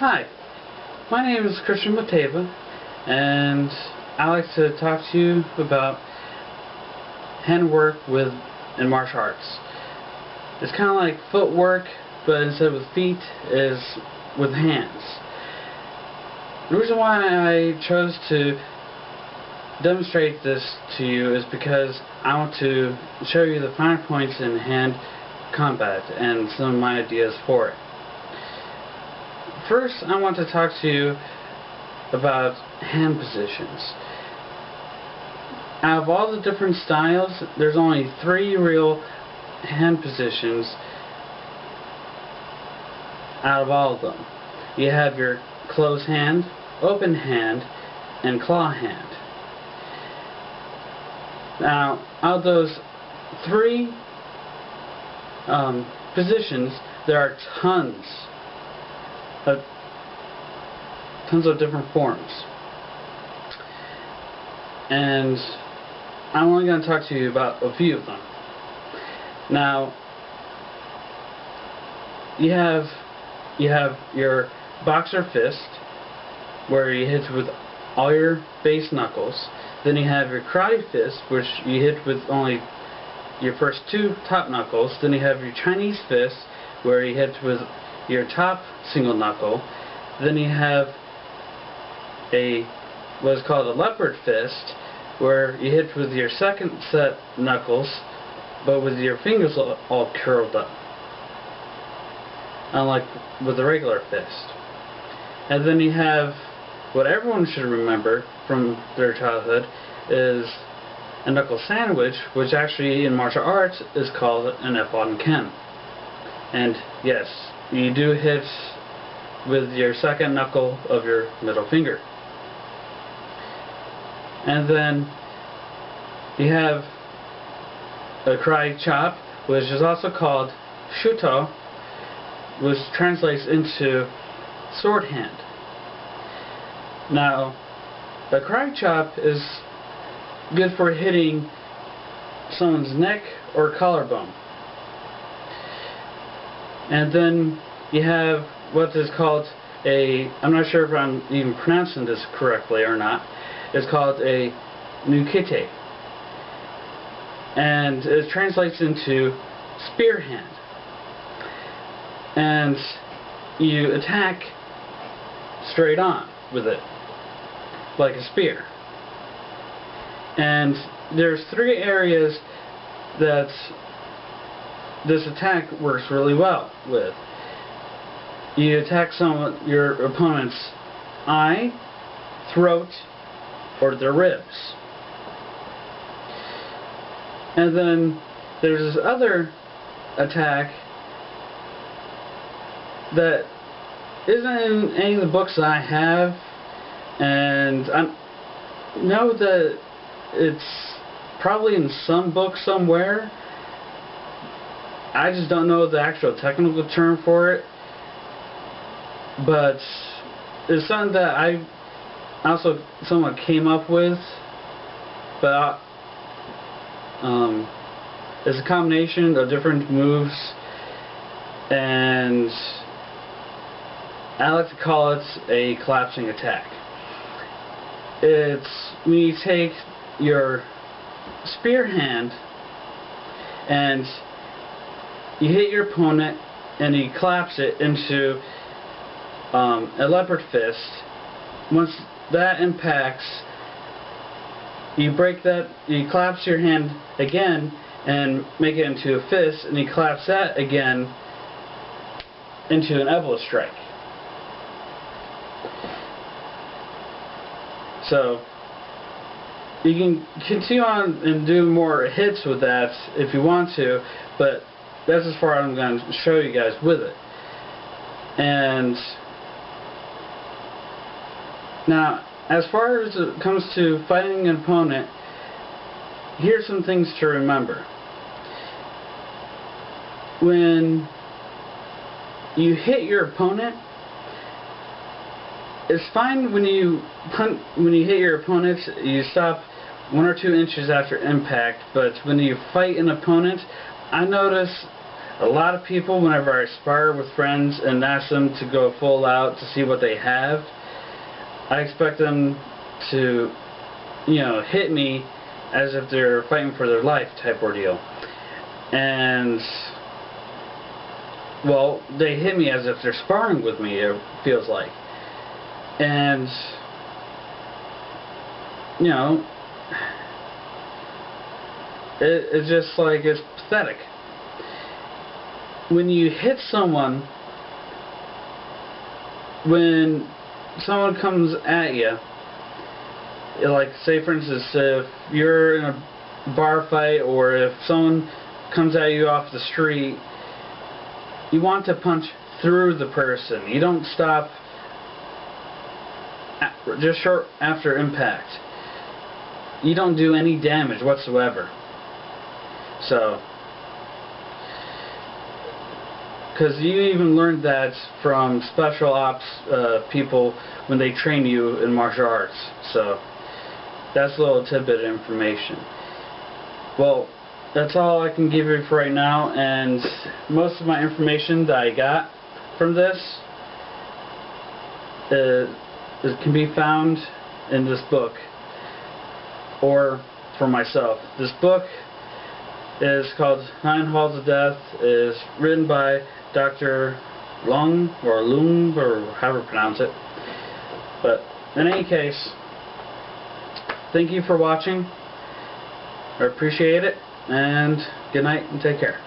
Hi, my name is Christian Matava, and I like to talk to you about handwork in martial arts. It's kind of like footwork, but instead with feet is with hands. The reason why I chose to demonstrate this to you is because I want to show you the finer points in hand combat and some of my ideas for it. First, I want to talk to you about hand positions. Out of all the different styles, there's only 3 real hand positions out of all of them. You have your closed hand, open hand, and claw hand. Now, out of those 3 positions, there are tons of different forms, and I'm only going to talk to you about a few of them. Now, you have your boxer fist, where you hit with all your base knuckles. Then you have your karate fist, which you hit with only your first 2 top knuckles. Then you have your Chinese fist, where you hit with your top single knuckle. Then you have what is called a leopard fist, where you hit with your second set knuckles, but with your fingers all curled up, unlike with the regular fist. And then you have what everyone should remember from their childhood is a knuckle sandwich, which actually in martial arts is called an F-on Ken. And yes, you do hit with your second knuckle of your middle finger. And then you have a karate chop, which is also called shuto, which translates into sword hand. Now, the karate chop is good for hitting someone's neck or collarbone. And then you have what is called I'm not sure if I'm even pronouncing this correctly or not, it's called a nukite. And it translates into spear hand. And you attack straight on with it, like a spear. And there's 3 areas that this attack works really well with. You attack your opponent's eye, throat, or their ribs. And then there's this other attack that isn't in any of the books that I have, and I know that it's probably in some book somewhere. I just don't know the actual technical term for it, but it's something that I also somewhat came up with, but it's a combination of different moves, and I like to call it a collapsing attack. It's when you take your spear hand and you hit your opponent and you collapse it into a leopard fist. Once that impacts, you break that, you collapse your hand again and make it into a fist, and you collapse that again into an elbow strike. So you can continue on and do more hits with that if you want to, but that's as far as I'm going to show you guys with it. And now, as far as it comes to fighting an opponent, here's some things to remember. When you hit your opponent, it's fine when you hit your opponent, you stop 1 or 2 inches after impact, but when you fight an opponent, I notice A lot of people, whenever I spar with friends and ask them to go full out to see what they have, I expect them to, hit me as if they're fighting for their life type ordeal. And, well, they hit me as if they're sparring with me, it feels like. And, it's just like, it's pathetic. When you hit someone, when someone comes at you, like, say for instance, if you're in a bar fight or if someone comes at you off the street, you want to punch through the person. You don't stop just short after impact. You don't do any damage whatsoever. So, because you even learned that from special ops people when they train you in martial arts. So, that's a little tidbit of information. Well, that's all I can give you for right now, and most of my information that I got from this it can be found in this book, or for myself. This book is called 9 Halls of Death. It is written by Dr. Lung, or however you pronounce it. But in any case, thank you for watching. I appreciate it, and good night and take care.